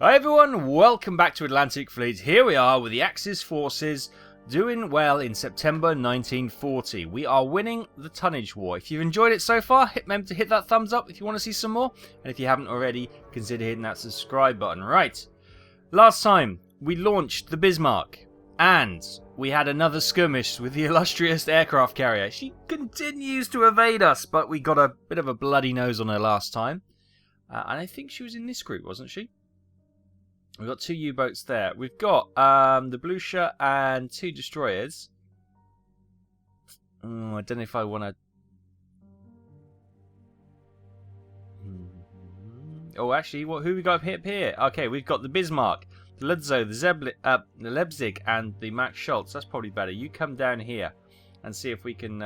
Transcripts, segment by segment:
Hi everyone, welcome back to Atlantic Fleet. Here we are with the Axis forces doing well in September 1940. We are winning the tonnage war. If you've enjoyed it so far, remember to hit that thumbs up if you want to see some more. And if you haven't already, consider hitting that subscribe button. Right, last time we launched the Bismarck and we had another skirmish with the illustrious aircraft carrier. She continues to evade us, but we got a bit of a bloody nose on her last time. And I think she was in this group, wasn't she? We've got two U-boats there. We've got the Blucher and two destroyers. Oh, I don't know if I want to... Oh, actually, who we got up here? Okay, we've got the Bismarck, the Lutzow, the Leipzig, and the Max Schultz. That's probably better. You come down here and see if we can...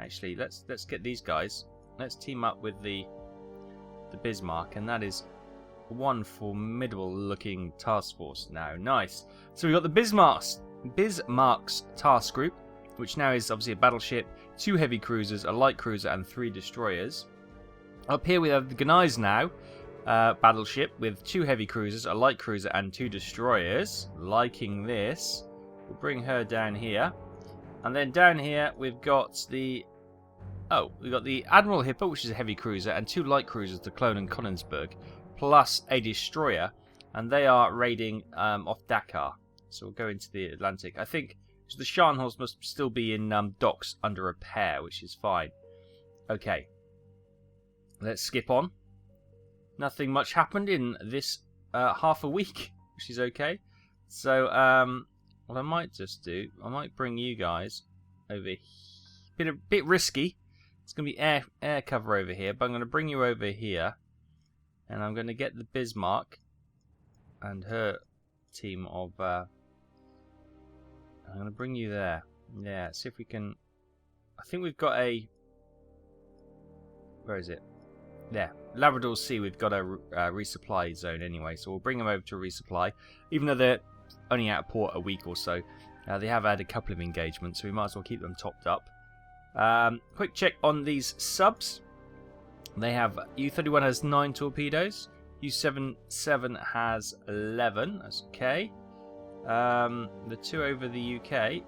Actually, let's get these guys. Let's team up with the Bismarck, and that is... one formidable looking task force now. Nice. So we've got the Bismarck's task group, which now is obviously a battleship, two heavy cruisers, a light cruiser, and three destroyers. Up here we have the Gneiss now, battleship with two heavy cruisers, a light cruiser, and two destroyers. Liking this. We'll bring her down here. And then down here we've got the... Oh, we've got the Admiral Hipper, which is a heavy cruiser, and two light cruisers, the Cologne and Konigsberg, plus a destroyer, and they are raiding off Dakar. So we'll go into the Atlantic. I think the Scharnhorst must still be in docks under repair, which is fine. Okay, let's skip on. Nothing much happened in this half a week, which is okay. So what I might just do, I might bring you guys over here. Bit risky. It's going to be air cover over here, but I'm going to bring you over here. And I'm going to get the Bismarck and her team of... I'm going to bring you there. Yeah, see if we can... I think we've got a... Where is it? There. Labrador Sea, we've got a resupply zone anyway. So we'll bring them over to resupply. Even though they're only out of port a week or so. They have had a couple of engagements, so we might as well keep them topped up. Quick check on these subs. They have U-31 has 9 torpedoes. U-77 has 11. That's okay. The two over the UK.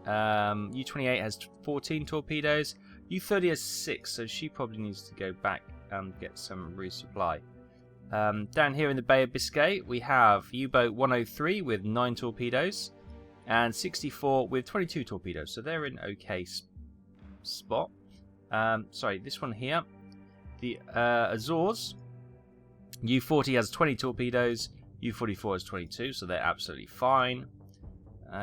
U-28 has 14 torpedoes. U-30 has 6, so she probably needs to go back and get some resupply. Down here in the Bay of Biscay, we have U-boat 103 with 9 torpedoes and 64 with 22 torpedoes. So they're in okay spot. Sorry, this one here. The Azores, U-40 has 20 torpedoes, U-44 has 22, so they're absolutely fine.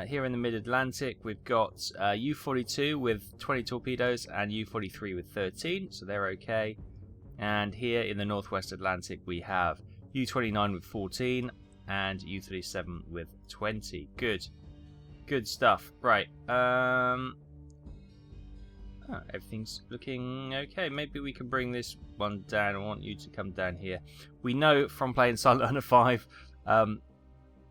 Here in the mid-Atlantic, we've got U-42 with 20 torpedoes and U-43 with 13, so they're okay. And here in the Northwest Atlantic, we have U-29 with 14 and U-37 with 20. Good stuff. Right. Everything's looking okay. Maybe we can bring this one down. I want you to come down here. We know from playing Silent Hunter 5,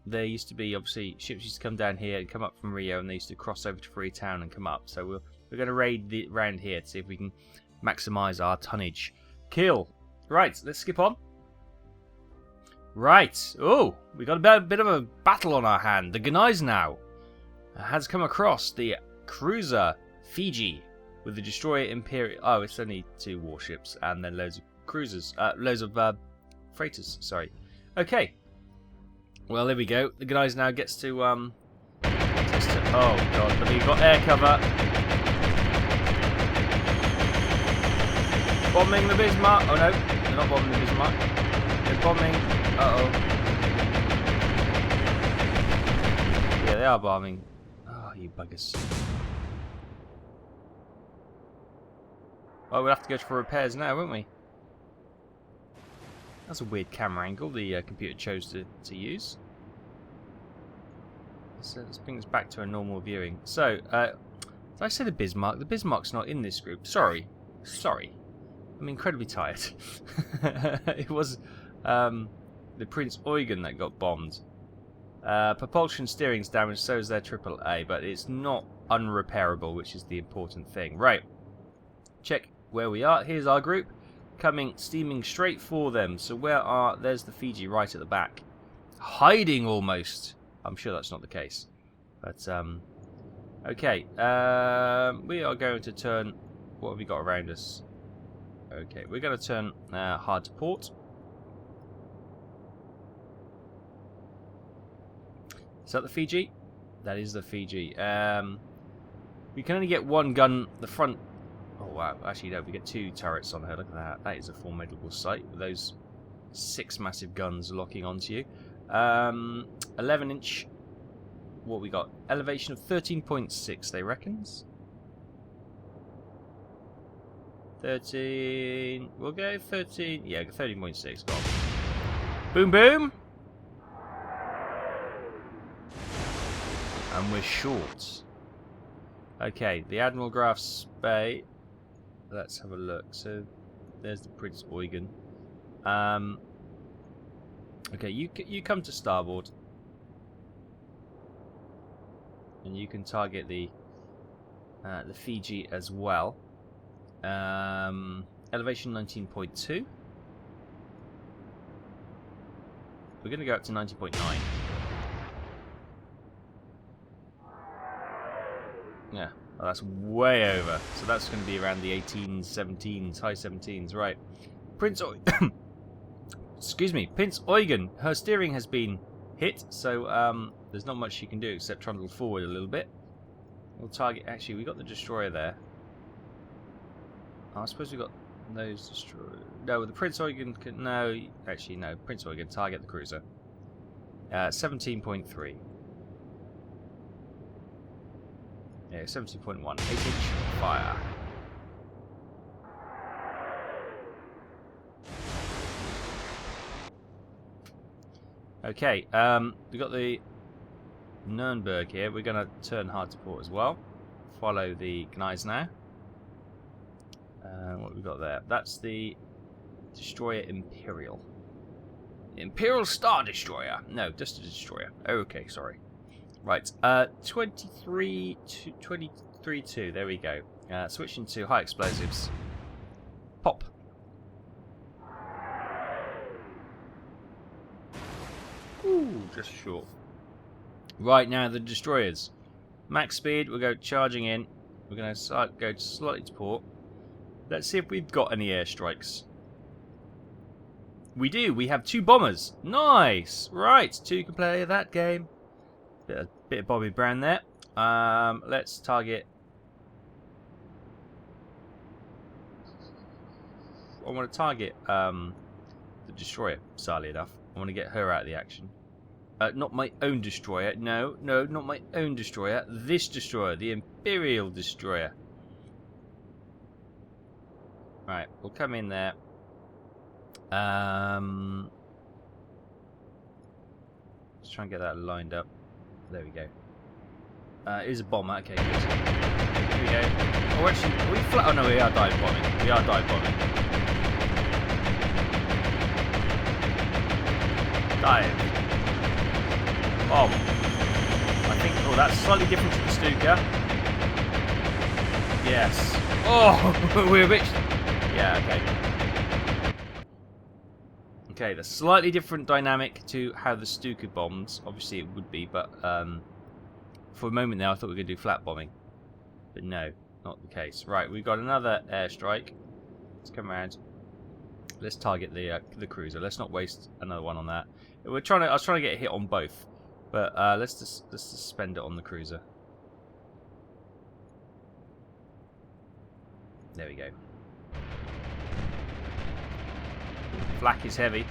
there used to be, obviously, ships used to come down here and come up from Rio, and they used to cross over to Freetown and come up. So we're going to raid around here to see if we can maximise our tonnage. Kill. Right, let's skip on. Right. Oh, we got a bit of a battle on our hand. The Gneiss now has come across the cruiser Fiji. With the destroyer Imperial... Oh, it's only 2 warships and then loads of cruisers. Loads of freighters, sorry. Okay. Well, there we go. The Gneiss now gets to... Oh, God. But we've got air cover. Bombing the Bismarck. Oh, no. They're not bombing the Bismarck. They're bombing... Uh-oh. Yeah, they are bombing. Oh, you buggers. Oh, we'll have to go for repairs now, won't we? That's a weird camera angle the computer chose to use. So let's bring this back to a normal viewing. So, did I say the Bismarck? The Bismarck's not in this group. Sorry. I'm incredibly tired. It was the Prince Eugen that got bombed. Propulsion steering's damaged, so is their AAA, but it's not unrepairable, which is the important thing. Right. Check where we are. Here's our group coming steaming straight for them. So there's the Fiji right at the back. hiding almost. I'm sure that's not the case. But, okay. We are going to turn... What have we got around us? Okay, we're going to turn hard to port. Is that the Fiji? That is the Fiji. We can only get one gun, the front... Oh, wow. Actually, no, we get 2 turrets on her. Look at that. That is a formidable sight with those 6 massive guns locking onto you. 11-inch... What we got? Elevation of 13.6, they reckons. 13... We'll go 13... Yeah, 13.6. Go on. Boom, boom! And we're short. Okay, the Admiral Graf's Bay. Let's have a look. So, there's the Prince Eugen. Okay, you come to starboard. And you can target the Fiji as well. Elevation 19.2. We're going to go up to 90.9. Yeah, well, that's way over. So that's going to be around the 18s, 17s, high 17s, right? Excuse me, Prince Eugen. Her steering has been hit, so there's not much she can do except trundle forward a little bit. We'll target. Actually, we got the destroyer there. I suppose we got those destroyers. No, the Prince Eugen can. No, actually, no. Prince Eugen, target the cruiser. 17.3. Yeah, 17.1. 8-inch fire. Okay, we got the Nürnberg here. We're going to turn hard to port as well. Follow the Gneiss now. What we got there? That's the Destroyer Imperial. Imperial Star Destroyer. No, just a destroyer. Okay, sorry. Right, 23-2. There we go. Switching to high explosives. Pop. Ooh, just short. Right, now the destroyers. Max speed, we'll go charging in. We're going to go slightly to port. Let's see if we've got any airstrikes. We do. We have 2 bombers. Nice. Right, 2 can play that game. Bit of Bobby Brown there. Let's target. I want to target the destroyer. Sadly enough, I want to get her out of the action. Not my own destroyer. No, not my own destroyer. This destroyer, the Imperial Destroyer. Right, we'll come in there. Let's try and get that lined up. There we go. Here's a bomber. Okay, good. Here we go. Oh, actually, are we flat? Oh no, we are dive bombing. We are dive bombing. Dive. Bomb. I think. Oh, that's slightly different to the Stuka. Yes. Oh, we're a bit. Yeah. Okay. Okay, the slightly different dynamic to how the Stuka bombs. Obviously, it would be, but for a moment there, I thought we were going to do flat bombing, but no, not the case. Right, we've got another airstrike. Let's come around. Let's target the cruiser. Let's not waste another one on that. I was trying to get a hit on both, but let's just spend it on the cruiser. There we go. Flak is heavy.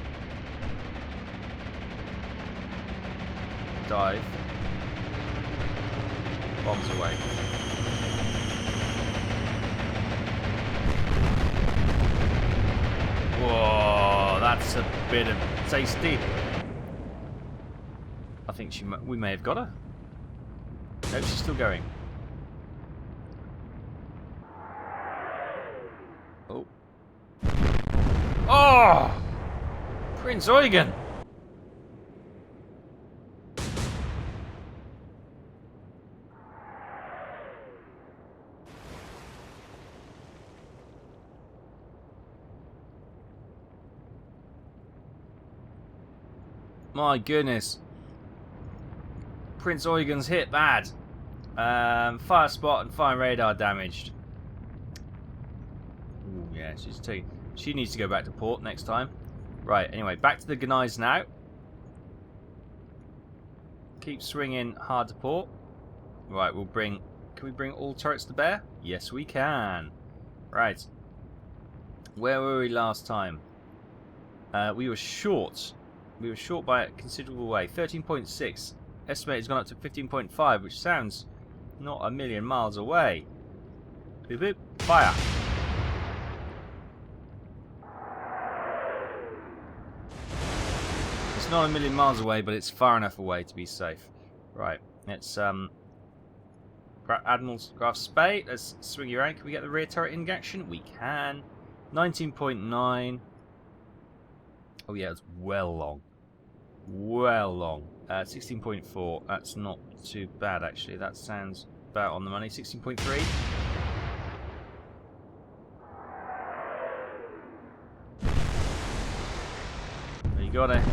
Dive. Bombs away. Whoa, that's a bit of tasty. I think we may have got her. Nope, she's still going. Oh. Oh! Prince Eugen! My goodness. Prince Eugen's hit bad. Fire spot and fire radar damaged. Ooh, yeah, she needs to go back to port next time. Right, anyway, back to the Gunais now. Keep swinging hard to port. Right, can we bring all turrets to bear? Yes, we can. Right. Where were we last time? We were short. We were short by a considerable way. 13.6. Estimate has gone up to 15.5, which sounds not a million miles away. Boop boop. Fire. It's not a million miles away, but it's far enough away to be safe. Right. Let's Admiral's Graf Spey. Let's swing you around. Can we get the rear turret in action? We can. 19.9. Oh yeah, it's well long. Well long. 16.4. That's not too bad actually. That sounds about on the money. 16.3. You got it.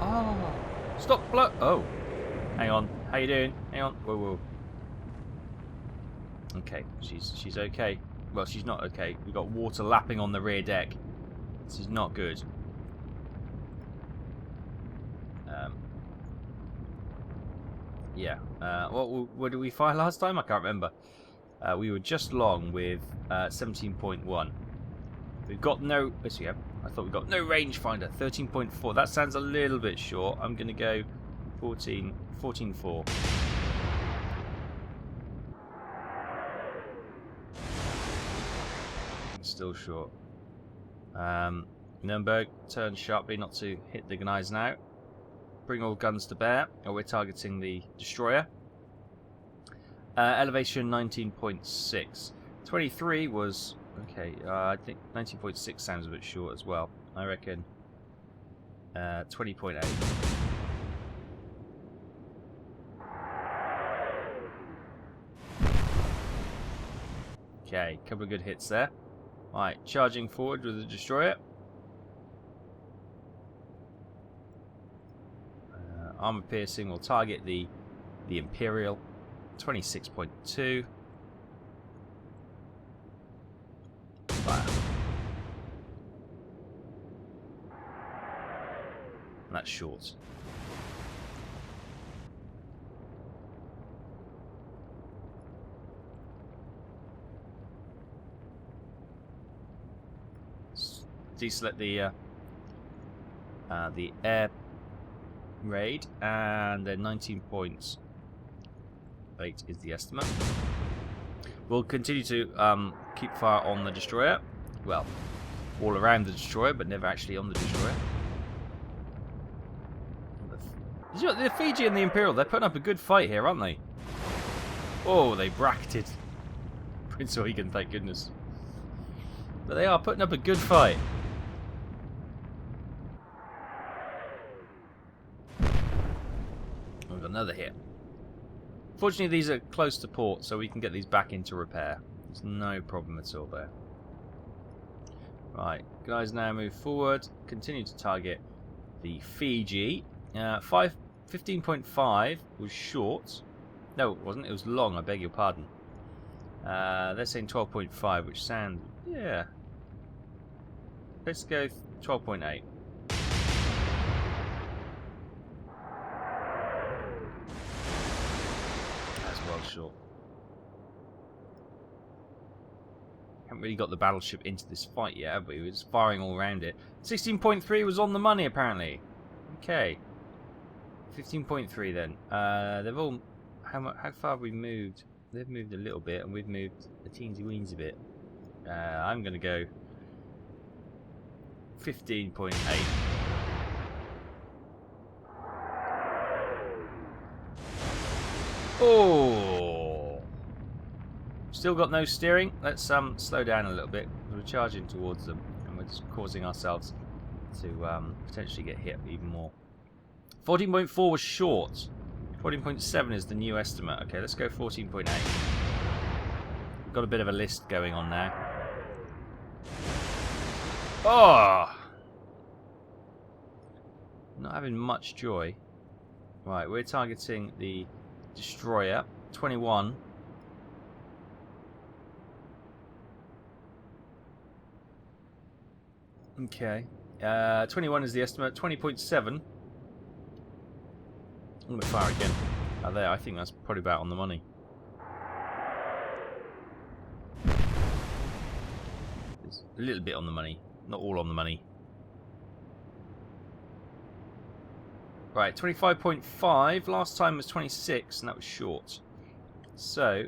Oh, stop blow. Oh, hang on. How you doing? Hang on. Whoa, whoa. Okay, she's okay. Well, she's not okay. We've got water lapping on the rear deck. This is not good. Yeah. What did we fire last time? I can't remember. We were just long with 17.1. We've got no. Yes, we have. I thought we got no rangefinder. 13.4. That sounds a little bit short. I'm going to go 14.4. Still short. Nuremberg, turn sharply not to hit the Gunais now. Bring all guns to bear. Oh, we're targeting the destroyer. Elevation 19.6. 23 was okay. I think 19.6 sounds a bit short as well. I reckon 20.8. Okay, couple of good hits there. Right, charging forward with the destroyer. Armor piercing will target the Imperial. 26.2. Fire. And that's short. Deselect the air raid, and then 19.8 is the estimate. We'll continue to keep fire on the destroyer. Well, all around the destroyer, but never actually on the destroyer. The Fiji and the Imperial, they're putting up a good fight here, aren't they? Oh, they bracketed Prince Eugen, thank goodness. But they are putting up a good fight. We've got another hit. Fortunately, these are close to port, so we can get these back into repair. There's no problem at all there. Right, guys, now move forward. Continue to target the Fiji. 15.5 was short. No, it wasn't. It was long. I beg your pardon. They're saying 12.5, which sounds, yeah. Let's go 12.8. That's well short. Haven't really got the battleship into this fight yet, have we? We're just firing all around it. 16.3 was on the money, apparently. Okay. 15.3 then. They've all. How far have we moved? They've moved a little bit, and we've moved a teensy-weensy bit. I'm going to go 15.8. Oh! Still got no steering. Let's slow down a little bit. We're charging towards them, and we're just causing ourselves to potentially get hit even more. 14.4 was short. 14.7 is the new estimate. Okay, let's go 14.8. We've got a bit of a list going on now. Oh! Not having much joy. Right, we're targeting the destroyer. 21. Okay. 21 is the estimate. 20.7. I'm going to fire again. There, I think that's probably about on the money. It's a little bit on the money. Not all on the money. Right, 25.5. Last time was 26, and that was short. So,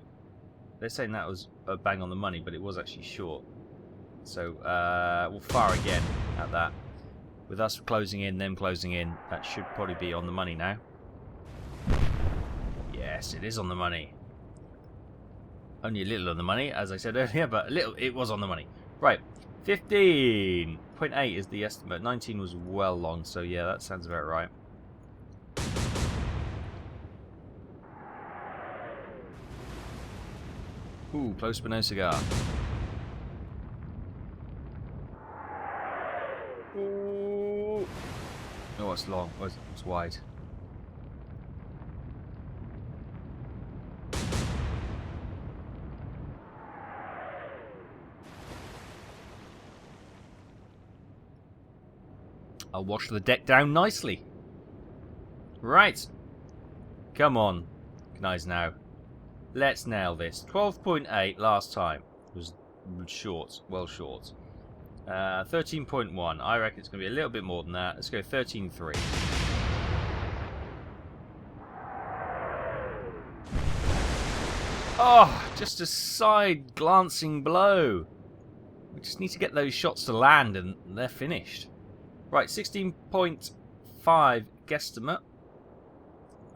they're saying that was a bang on the money, but it was actually short. So, we'll fire again at that. With us closing in, them closing in, that should probably be on the money now. Yes, it is on the money. Only a little on the money, as I said earlier, but a little, it was on the money. Right, 15.8 is the estimate. 19 was well long, so yeah, that sounds about right. Ooh, close but no cigar. Ooh. Oh, it's long. Oh, it's wide. I'll wash the deck down nicely. Right. Come on, guys, now. Let's nail this. 12.8 last time. It was short. Well short. 13.1. I reckon it's going to be a little bit more than that. Let's go 13.3. Oh, just a side glancing blow. We just need to get those shots to land and they're finished. Right, 16.5 guesstimate.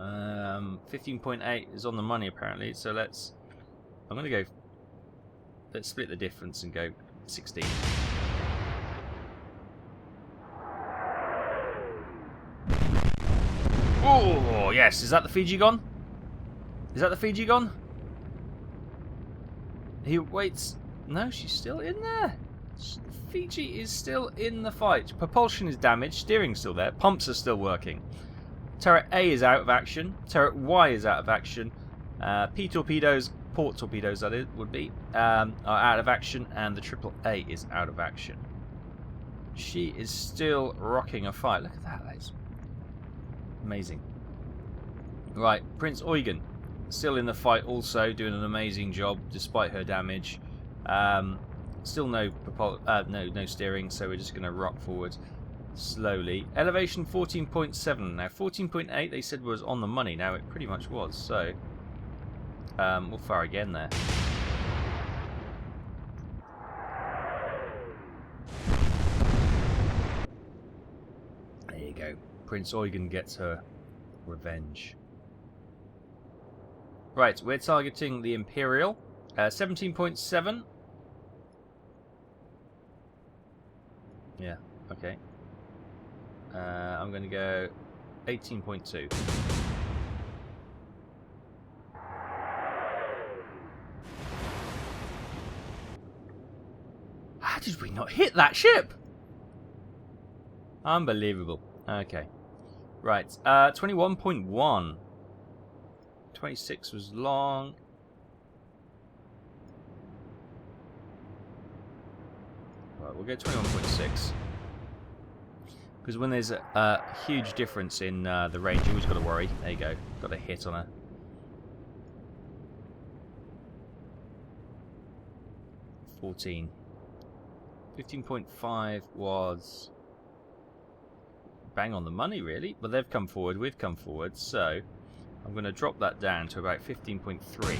15.8 is on the money apparently, so let's split the difference and go 16. Oh yes, is that the Fiji gone? Is that the Fiji gone? He waits. No, she's still in there. Fiji is still in the fight. Propulsion is damaged, steering's still there, pumps are still working. Turret A is out of action. Turret Y is out of action. P torpedoes, port torpedoes that would be, are out of action, and the Triple A is out of action. She is still rocking a fight. Look at that. That is amazing. Right, Prince Eugen still in the fight, also doing an amazing job despite her damage. Still no steering, so we're just going to rock forward slowly. Elevation 14.7. Now 14.8 they said was on the money. Now it pretty much was. So we'll fire again there. There you go. Prince Eugen gets her revenge. Right, we're targeting the Imperial. 17.7. Yeah, okay. I'm going to go 18.2. How did we not hit that ship? Unbelievable. Okay. Right, 21.1. 26 was long. Right, we'll go 21.6. Because when there's a huge difference in the range, you always got to worry. There you go. Got a hit on her. 14. 15.5 was bang on the money, really. But they've come forward. We've come forward. So I'm going to drop that down to about 15.3.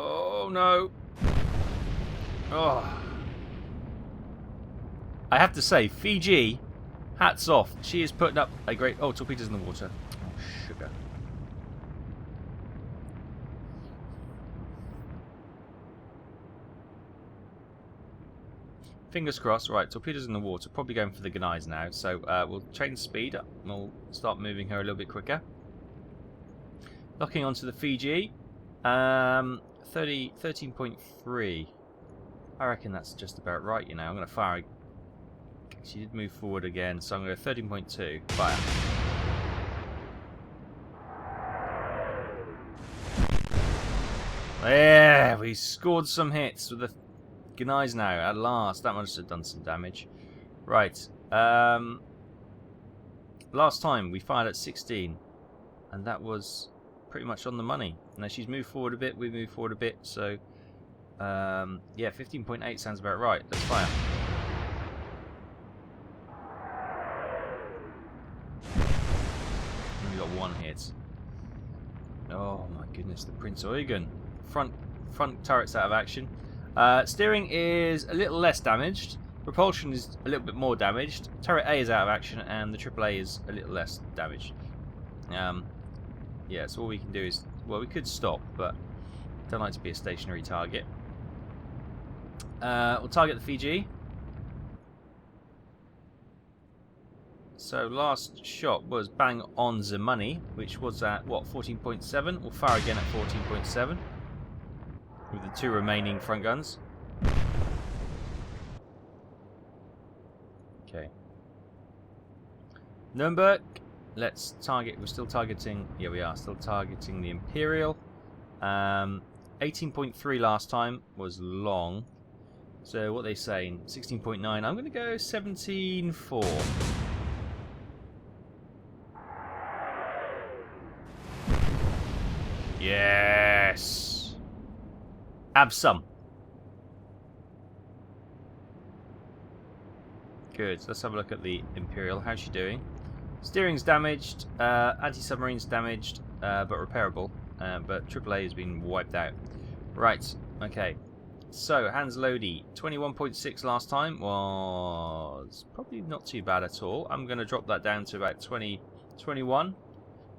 Oh no. Oh. I have to say, Fiji, hats off. She is putting up a great... Oh, torpedoes in the water. Oh, sugar. Fingers crossed. Right, torpedoes in the water. Probably going for the Gunais now. So we'll change speed up and we'll start moving her a little bit quicker. Locking onto the Fiji. 13.3. I reckon that's just about right, you know. I'm going to fire. She did move forward again, so I'm going to go 13.2. Fire. Yeah, we scored some hits with the Gnais now. At last, that must have done some damage. Right. Last time we fired at 16, and that was pretty much on the money. Now she's moved forward a bit, we moved forward a bit, so yeah, 15.8 sounds about right. Let's fire. And we got one hit. Oh my goodness, the Prince Eugen. Front turret's out of action. Steering is a little less damaged. Propulsion is a little bit more damaged. Turret A is out of action, and the AAA is a little less damaged. Yeah, so all we can do is, well, we could stop, but don't like to be a stationary target. We'll target the Fiji. So last shot was bang on the money, which was at what, 14.7. We'll fire again at 14.7 with the 2 remaining front guns. Okay. Nuremberg, let's target. We're still targeting. Yeah, we are still targeting the Imperial. 18.3 last time was long. So what are they saying? 16.9. I'm going to go 17.4. Yes. Have some. Good. So let's have a look at the Imperial. How's she doing? Steering's damaged. Anti-submarine's damaged, but repairable. But AAA has been wiped out. Right. Okay. So Hans Lodi, 21.6 last time was probably not too bad at all. I'm going to drop that down to about 21.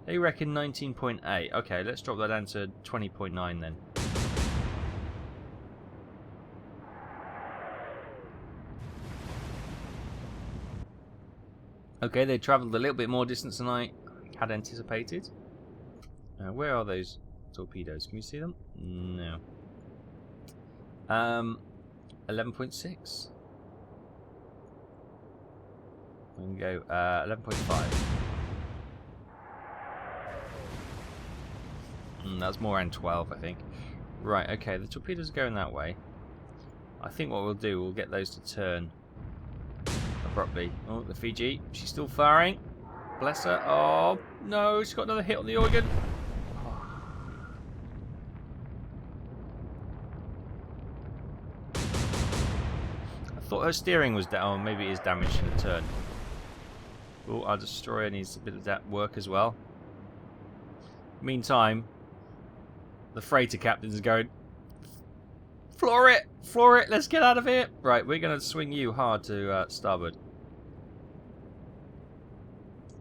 They reckon 19.8. Okay, let's drop that down to 20.9 then. Okay, they travelled a little bit more distance than I had anticipated. Where are those torpedoes? Can you see them? No. 11.6. We can go 11.5. That's more around 12, I think. Right, okay, the torpedoes are going that way. I think what we'll do, we'll get those to turn abruptly. Oh, the Fiji, she's still firing. Bless her. Oh, no, she's got another hit on the organ. I thought her steering was down. Maybe it is damaged in the turn. Oh, our destroyer needs a bit of that work as well. Meantime, the freighter captain's going, floor it, let's get out of here. Right, we're going to swing you hard to starboard.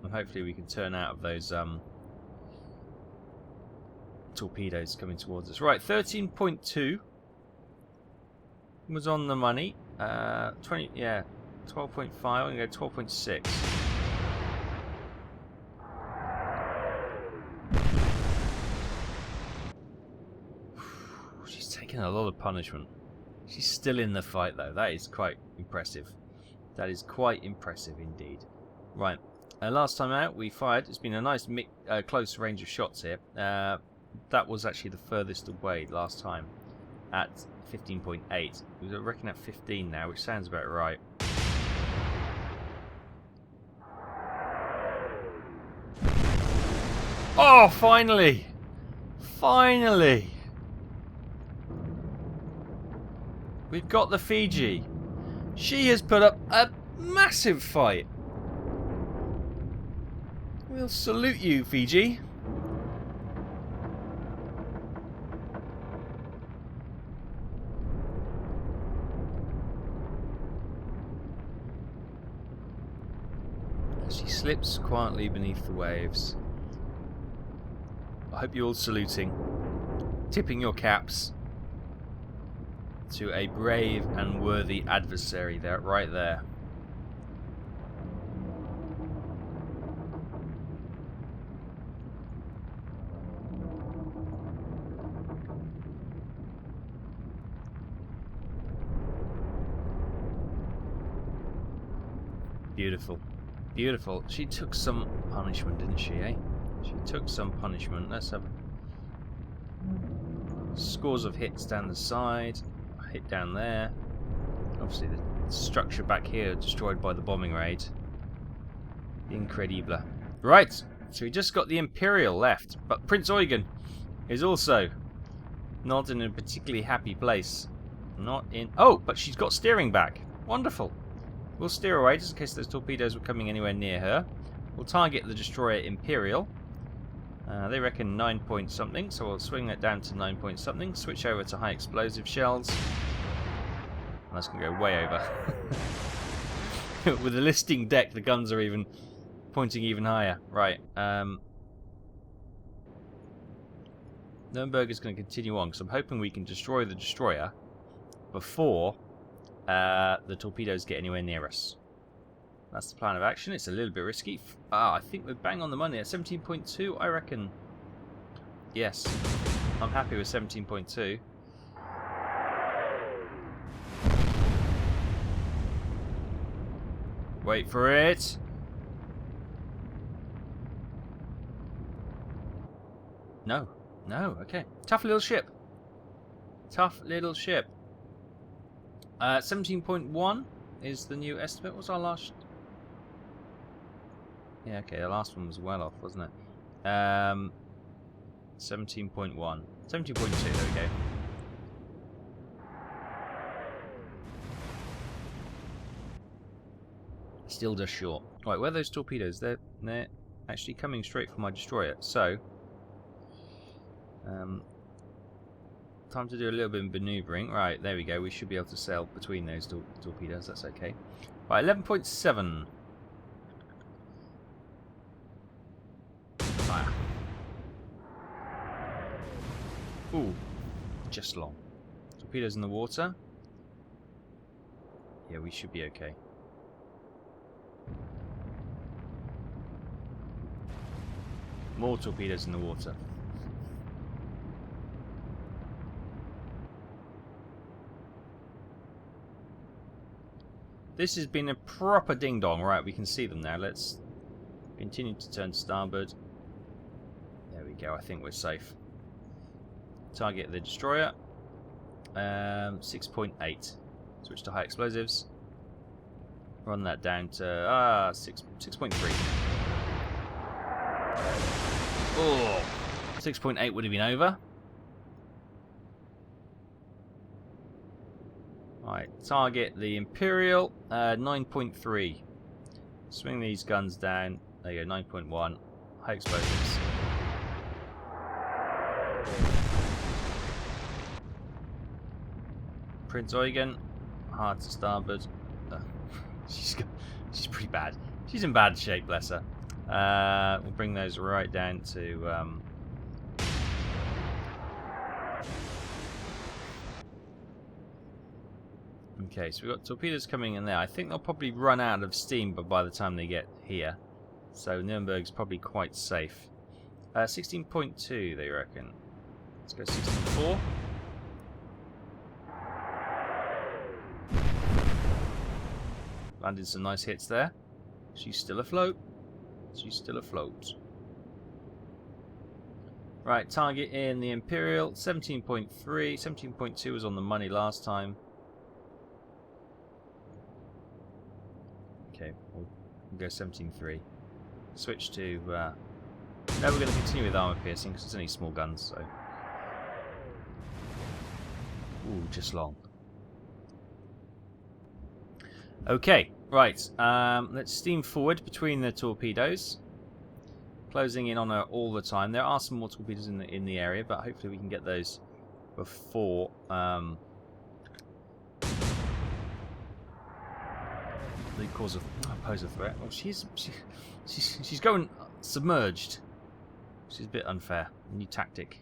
And hopefully we can turn out of those torpedoes coming towards us. Right, 13.2 was on the money. 12.5, I'm going to go 12.6. Taking a lot of punishment. She's still in the fight though. That is quite impressive. That is quite impressive indeed. Right. Last time out we fired. It's been a nice close range of shots here. That was actually the furthest away last time at 15.8. We reckon at 15 now, which sounds about right. Oh, finally! Finally! We've got the Fiji. She has put up a massive fight. We'll salute you, Fiji. As she slips quietly beneath the waves. I hope you're all saluting, tipping your caps to a brave and worthy adversary there, right there. Beautiful. Beautiful. She took some punishment, didn't she, eh? She took some punishment. Let's have scores of hits down the side. A hit down there. Obviously the structure back here destroyed by the bombing raid. Incredible. Right, so we just got the Imperial left. But Prince Eugen is also not in a particularly happy place. Not in... Oh, but she's got steering back. Wonderful. We'll steer away just in case those torpedoes were coming anywhere near her. We'll target the destroyer Imperial. They reckon 9 point something, so we'll swing that down to 9 point something. Switch over to high explosive shells. And that's going to go way over. With the listing deck, the guns are even pointing even higher. Right. Nuremberg is going to continue on, because I'm hoping we can destroy the destroyer before the torpedoes get anywhere near us. That's the plan of action. It's a little bit risky. I think we're bang on the money at 17.2, I reckon. Yes, I'm happy with 17.2. Wait for it. No, okay. Tough little ship. Tough little ship. 17.1 is the new estimate. What was our last? Yeah, okay, the last one was well off, wasn't it? 17.1. 17.2, there we go. Still just short. Right, where are those torpedoes? They're actually coming straight for my destroyer. So, time to do a little bit of maneuvering. Right, there we go. We should be able to sail between those torpedoes. That's okay. Right, 11.7. Fire. Ooh, just long. Torpedoes in the water. Yeah, we should be okay. More torpedoes in the water. This has been a proper ding-dong. Right, we can see them now. Let's continue to turn starboard. There we go. I think we're safe. Target the destroyer. 6.8. Switch to high explosives. Run that down to 6.3. Oh, 6.8 would have been over. Right, target the Imperial, 9.3. Swing these guns down. There you go, 9.1. High explosives. Prince Eugen, hard to starboard. She's pretty bad. She's in bad shape, bless her. We'll bring those right down to... Okay, so we've got torpedoes coming in there. I think they'll probably run out of steam by the time they get here. So Nuremberg's probably quite safe. 16.2, they reckon. Let's go 16.4. Landed some nice hits there. She's still afloat. She's still afloat. Right, target in the Imperial. 17.3. 17.2 was on the money last time. Okay, we'll go 17.3. Switch to... no, we're going to continue with armor piercing because it's only small guns, so... Ooh, just long. Okay, right. Let's steam forward between the torpedoes. Closing in on her all the time. There are some more torpedoes in the area, but hopefully we can get those before... the cause of pose a threat. Oh, she's going submerged. She's a bit unfair. New tactic.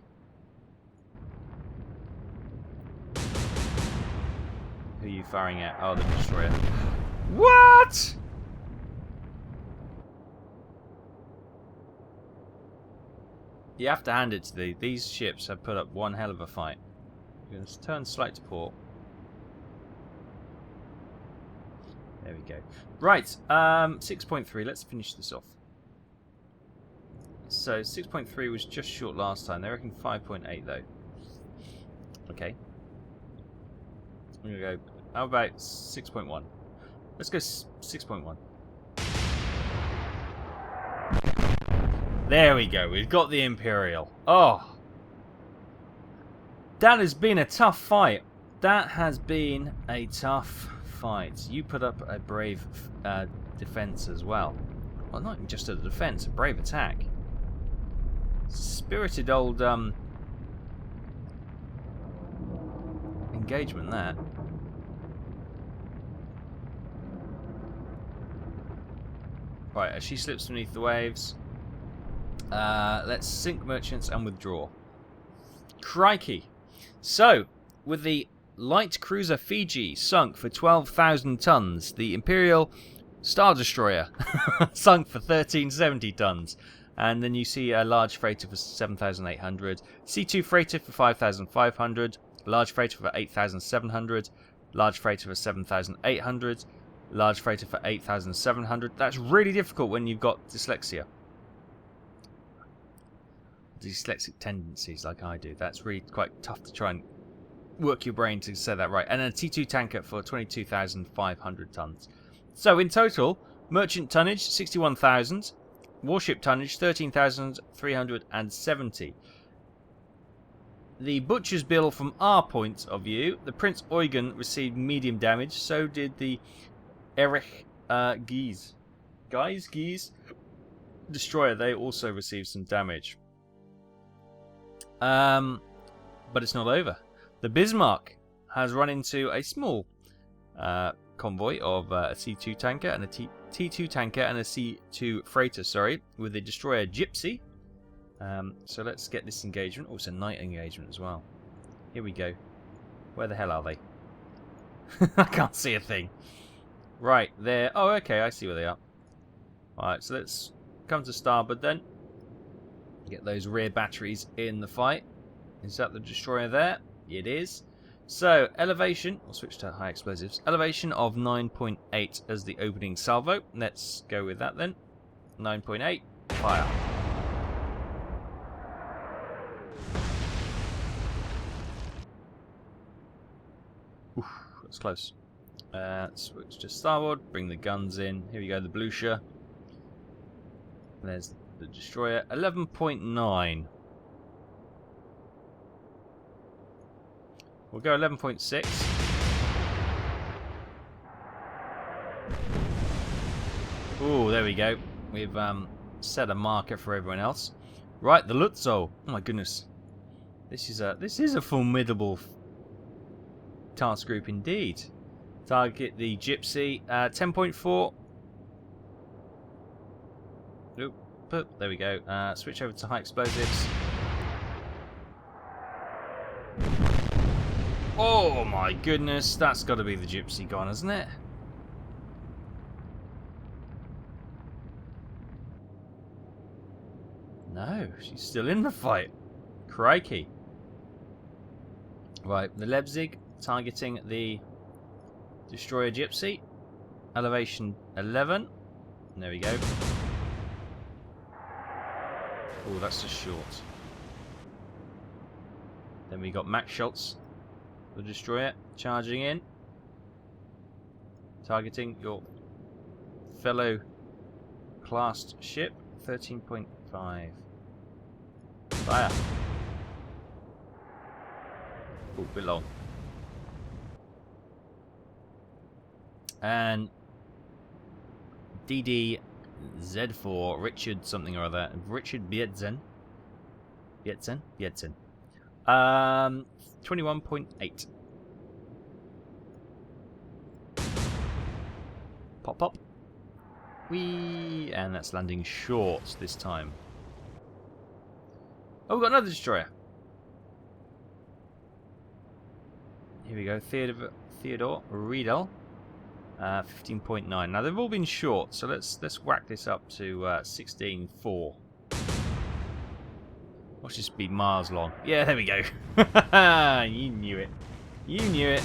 Who are you firing at? Oh, the destroyer. What? You have to hand it to these ships have put up one hell of a fight. We're going to turn slight to port. There we go. Right, 6.3. Let's finish this off. So 6.3 was just short last time. They reckon 5.8 though. Okay. I'm gonna go. How about 6.1? Let's go 6.1. There we go. We've got the Imperial. Oh, that has been a tough fight. That has been a tough fight. You put up a brave defense as well. Well, not even just a defense, a brave attack. Spirited old engagement that. Right, as she slips beneath the waves, let's sink merchants and withdraw. Crikey! So, with the light cruiser Fiji sunk for 12,000 tons, the Imperial Star Destroyer sunk for 1370 tons. And then you see a large freighter for 7,800, C2 freighter for 5,500, large freighter for 8,700, large freighter for 7,800, large freighter for 8,700. That's really difficult when you've got dyslexia. Dyslexic tendencies like I do. That's really quite tough to try and work your brain to say that right. And then a T2 tanker for 22,500 tons. So in total, merchant tonnage 61,000. Warship tonnage 13,370. The Butcher's Bill from our point of view, the Prince Eugen received medium damage, so did the Erich Gies destroyer. They also received some damage. But it's not over. The Bismarck has run into a small convoy of a C2 tanker and a T2 tanker and a C2 freighter, sorry, with the destroyer Gypsy. So let's get this engagement. Oh, it's a night engagement as well. Here we go. Where the hell are they? I can't see a thing. Right, there. Oh, okay, I see where they are. Alright, so let's come to starboard then. Get those rear batteries in the fight. Is that the destroyer there? It is. So, elevation, I'll switch to high explosives. Elevation of 9.8 as the opening salvo. Let's go with that then. 9.8, fire. Oof, that's close. Switch to starboard, bring the guns in. Here we go, the Blucher. There's the destroyer. 11.9. We'll go 11.6. Ooh, there we go. We've set a marker for everyone else. Right, the Lutzow. Oh my goodness, this is a formidable task group indeed. Target the Gypsy. 10.4. Nope. There we go. Switch over to high explosives. Oh my goodness, that's got to be the Gypsy gone, hasn't it? No, she's still in the fight. Crikey. Right, the Leipzig targeting the destroyer Gypsy. Elevation 11. There we go. Oh, that's just short. Then we got Max Schultz, the destroyer, charging in. Targeting your fellow classed ship. 13.5. Fire. Oh, a bit long. And DDZ4, Richard something or other. Richard Bietzen. 21.8. Pop, pop. Whee! And that's landing short this time. Oh, we've got another destroyer. Here we go. Theodore Riedel. 15.9. Now they've all been short, so let's whack this up to 16.4. Watch this be miles long. Yeah, there we go. You knew it. You knew it.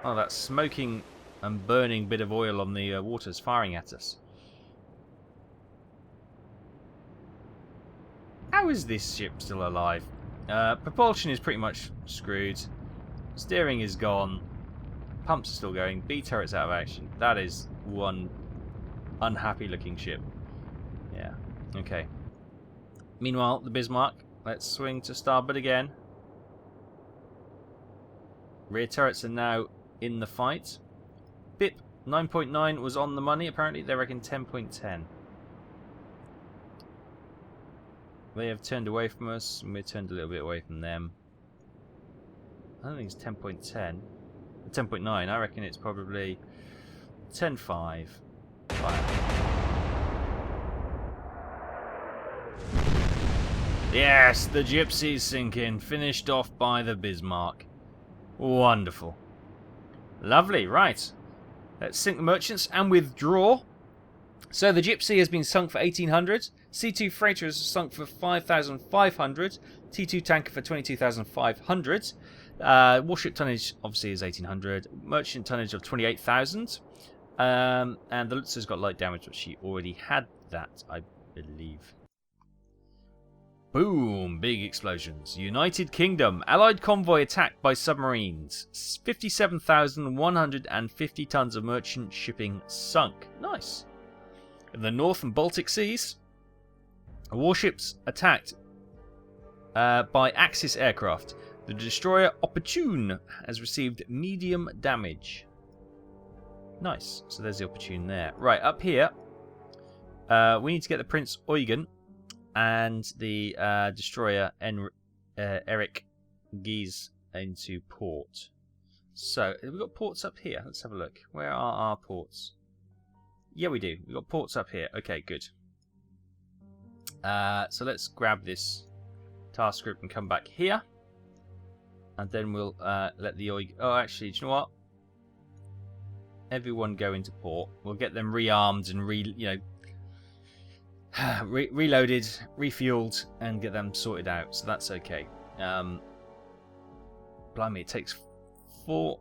Oh, that smoking and burning bit of oil on the water's firing at us. How is this ship still alive? Propulsion is pretty much screwed. Steering is gone. Pumps are still going. B turret's out of action. That is one unhappy looking ship. Yeah. Okay. Meanwhile, the Bismarck. Let's swing to starboard again. Rear turrets are now in the fight. BIP 9.9 was on the money. Apparently they reckon 10.10. They have turned away from us, and we turned a little bit away from them. I don't think it's 10.10. 10.9. I reckon it's probably 10.5. Yes, the Gypsy's sinking. Finished off by the Bismarck. Wonderful. Lovely, right. Let's sink the merchants and withdraw. So the Gypsy has been sunk for 1,800. C2 freighter is sunk for 5,500. T2 tanker for 22,500. Warship tonnage obviously is 1,800. Merchant tonnage of 28,000. And the Lutzer's got light damage, but she already had that, I believe. Boom! Big explosions. United Kingdom. Allied convoy attacked by submarines. 57,150 tons of merchant shipping sunk. Nice. In the North and Baltic Seas, warships attacked by Axis aircraft. The destroyer Opportune has received medium damage. Nice. So there's the Opportune there. Right, up here, we need to get the Prince Eugen and the destroyer Eric Gies into port. So, have we got ports up here? Let's have a look. Where are our ports? Yeah, we do. We've got ports up here. Okay, good. So let's grab this task group and come back here. And then we'll let the Eugen... Oh, actually, do you know what? Everyone go into port. We'll get them rearmed and reloaded, refueled, and get them sorted out. So that's okay. Blimey, it takes four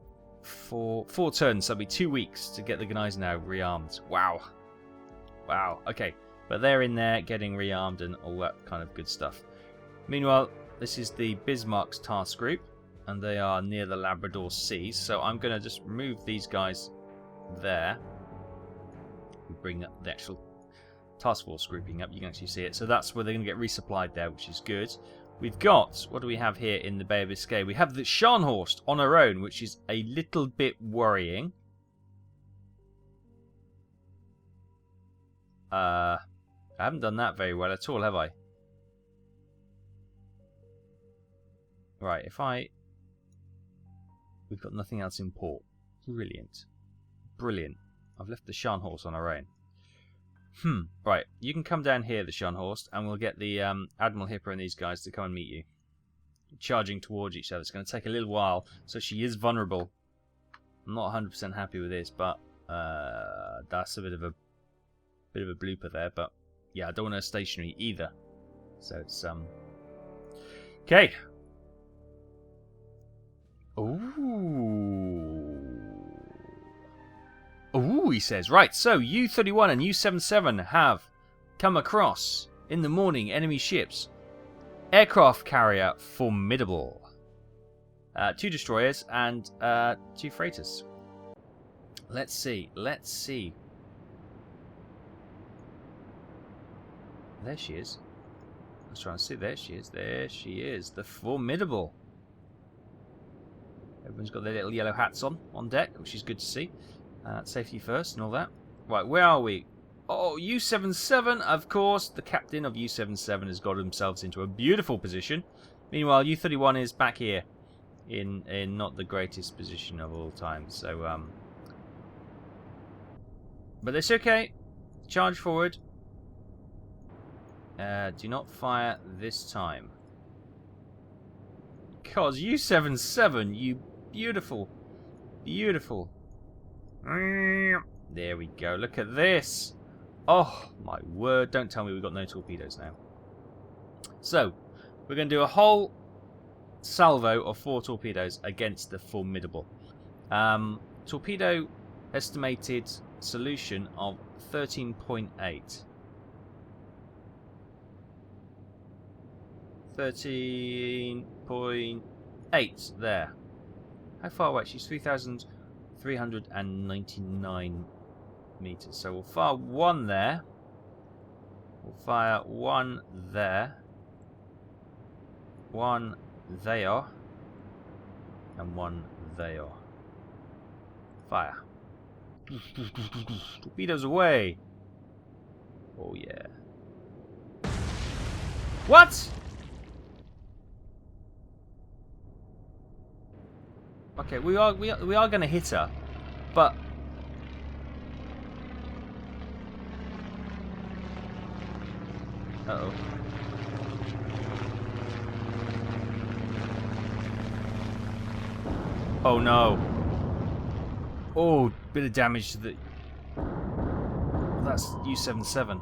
turns. So it'll be 2 weeks to get the guys now rearmed. Wow. Wow. Okay. But they're in there getting rearmed and all that kind of good stuff. Meanwhile, this is the Bismarck's task group, and they are near the Labrador Sea. So I'm going to just move these guys there. Bring up the actual task force grouping up. You can actually see it. So that's where they're going to get resupplied there, which is good. We've got, what do we have here in the Bay of Biscay? We have the Scharnhorst on her own, which is a little bit worrying. I haven't done that very well at all, have I? Right, we've got nothing else in port. Brilliant. Brilliant. I've left the Scharnhorst on her own. Right, you can come down here, the Scharnhorst, and we'll get the Admiral Hipper and these guys to come and meet you. Charging towards each other. It's going to take a little while, so she is vulnerable. I'm not 100% happy with this, but that's a bit of a blooper there. But yeah, I don't want her stationary either. So it's okay. Ooh, he says. Right, so U-31 and U-77 have come across in the morning enemy ships. Aircraft carrier Formidable. 2 destroyers and 2 freighters. Let's see. There she is. I was trying to see. There she is. The Formidable. Everyone's got their little yellow hats on deck, which is good to see. Safety first and all that. Right, where are we? Oh, U-77, of course. The captain of U-77 has got himself into a beautiful position. Meanwhile, U-31 is back here in not the greatest position of all time. So, but it's okay. Charge forward. Do not fire this time. Because U-77, you beautiful. There we go. Look at this. Oh, my word. Don't tell me we've got no torpedoes now. So, we're going to do a whole salvo of 4 torpedoes against the Formidable. Torpedo estimated solution of 13.8. 13.8 there. How far away? She's 3,399 meters. So we'll fire one there. We'll fire one there. One there. And one there. Fire. Torpedoes away. Oh yeah. What? Okay, we are going to hit her, but uh-oh. Oh no. Oh, bit of damage to the... That's U-77.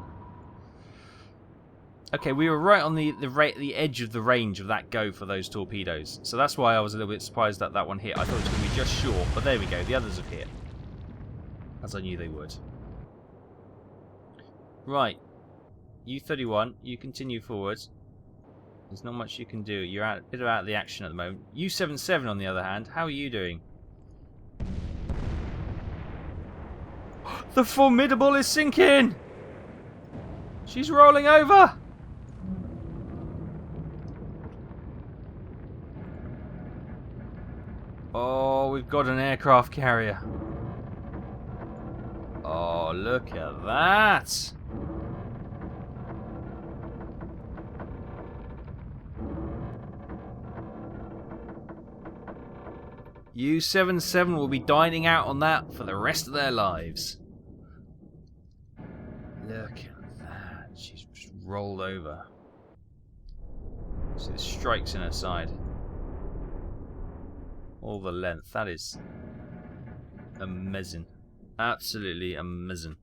Okay, we were right on the edge of the range of that go for those torpedoes. So that's why I was a little bit surprised that that one hit. I thought it was going to be just short, but there we go. The others have hit. As I knew they would. Right. U-31, you continue forward. There's not much you can do. You're a bit out of the action at the moment. U-77, on the other hand, how are you doing? The Formidable is sinking! She's rolling over! Oh, we've got an aircraft carrier. Oh, look at that! U-77 will be dining out on that for the rest of their lives. Look at that. She's just rolled over. See the strikes in her side. All the length. That is amazing. Absolutely amazing.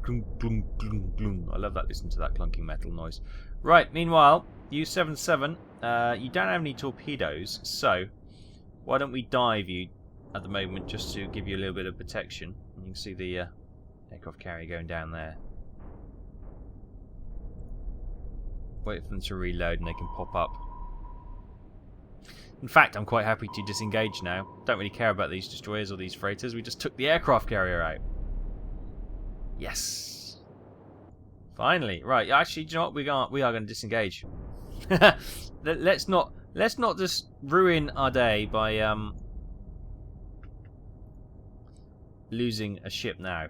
Glung, glung, glung, glung. I love that. Listen to that clunking metal noise. Right, meanwhile, U-77, you don't have any torpedoes, so why don't we dive you at the moment just to give you a little bit of protection. You can see the aircraft carrier going down there. Wait for them to reload and they can pop up. In fact, I'm quite happy to disengage now. Don't really care about these destroyers or these freighters. We just took the aircraft carrier out. Yes. Finally. Right, actually, do you know what? We are going to disengage. let's not just ruin our day by losing a ship now.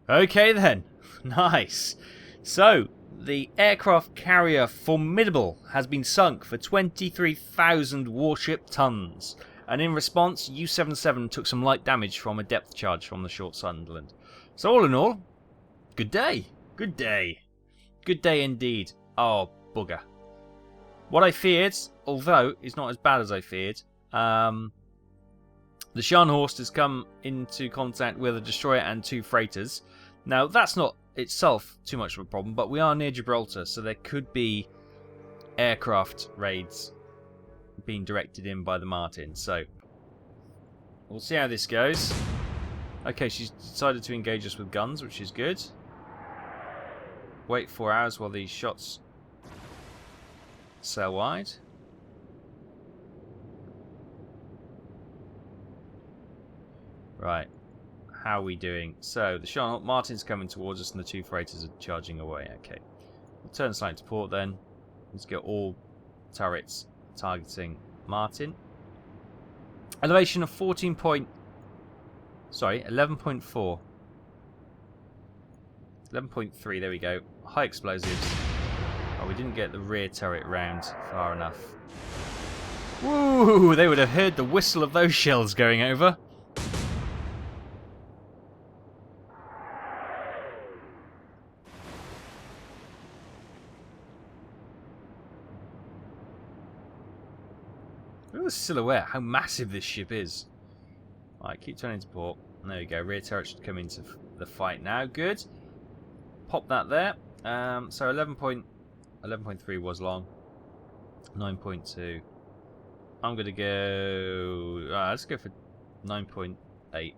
Okay then. Nice. So, the aircraft carrier Formidable has been sunk for 23,000 warship tons. And in response, U-77 took some light damage from a depth charge from the Short Sunderland. So all in all, good day. Good day. Good day indeed. Oh, bugger. What I feared, although it's not as bad as I feared, the Scharnhorst has come into contact with a destroyer and two freighters. Now, that's not itself too much of a problem, but we are near Gibraltar, so there could be aircraft raids being directed in by the Martin. So, we'll see how this goes. Okay, she's decided to engage us with guns, which is good. Wait 4 hours while these shots sail wide. Right. How are we doing? So, the Charlotte Martin's coming towards us and the two freighters are charging away. Okay. We'll turn side to port then. Let's get all turrets targeting Martin. Elevation of 11.4. 11.3, there we go. High explosives. Oh, we didn't get the rear turret round far enough. Woo! They would have heard the whistle of those shells going over. Look at the silhouette, how massive this ship is. Alright, keep turning to port. There we go. Rear turret should come into the fight now. Good. Pop that there. So 11.3 was long. 9.2. I'm going to go... let's go for 9.8.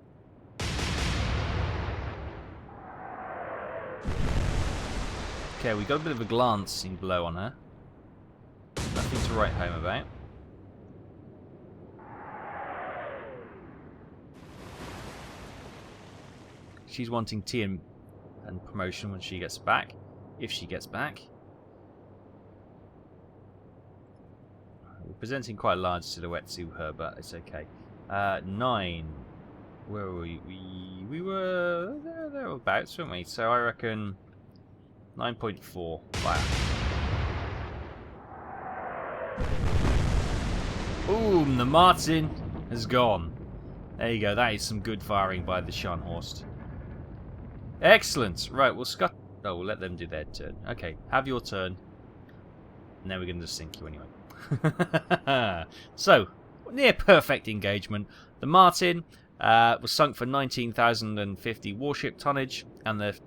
Okay, we got a bit of a glancing blow on her. Nothing to write home about. She's wanting tea and promotion when she gets back. If she gets back. We're presenting quite a large silhouette to her, but it's okay. 9. Where were we? We were thereabouts, weren't we? So I reckon 9.4. Fire. Boom! The Martin has gone. There you go. That is some good firing by the Scharnhorst. Excellent. Right, we'll scut. Oh, we'll let them do their turn. Okay, have your turn. And then we're going to just sink you anyway. So, near perfect engagement. The Martin was sunk for 19,050 warship tonnage, and the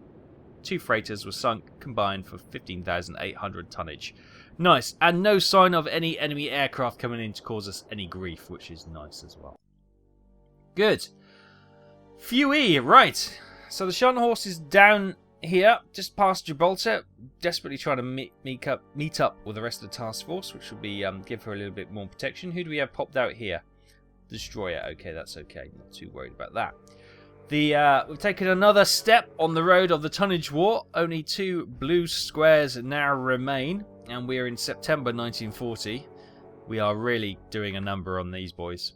2 freighters were sunk combined for 15,800 tonnage. Nice, and no sign of any enemy aircraft coming in to cause us any grief, which is nice as well. Good. Phew-ee, right. So the Scharnhorst is down here, just past Gibraltar, desperately trying to meet up with the rest of the task force, which will be give her a little bit more protection. Who do we have popped out here? Destroyer. Okay, that's okay. Not too worried about that. We've taken another step on the road of the tonnage war. Only 2 blue squares now remain, and we're in September 1940. We are really doing a number on these boys,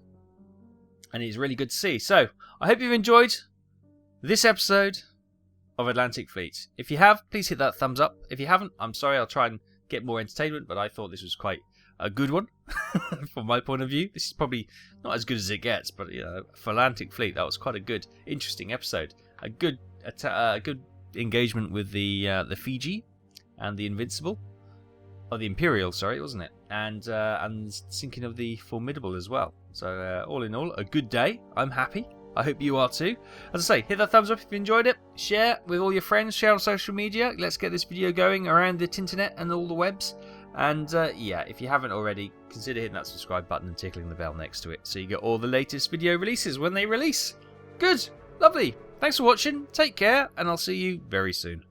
and it's really good to see. So I hope you've enjoyed this episode of Atlantic Fleet. If you have, please hit that thumbs up. If you haven't, I'm sorry, I'll try and get more entertainment, but I thought this was quite a good one from my point of view. This is probably not as good as it gets, but you know, for Atlantic Fleet, that was quite a good, interesting episode. A good engagement with the Fiji and the Invincible, or the Imperial, sorry, wasn't it? And sinking of the Formidable as well. So all in all, a good day. I'm happy. I hope you are too. As I say, hit that thumbs up if you enjoyed it. Share with all your friends. Share on social media. Let's get this video going around the Tinternet and all the webs. And yeah, if you haven't already, consider hitting that subscribe button and tickling the bell next to it so you get all the latest video releases when they release. Good. Lovely. Thanks for watching. Take care. And I'll see you very soon.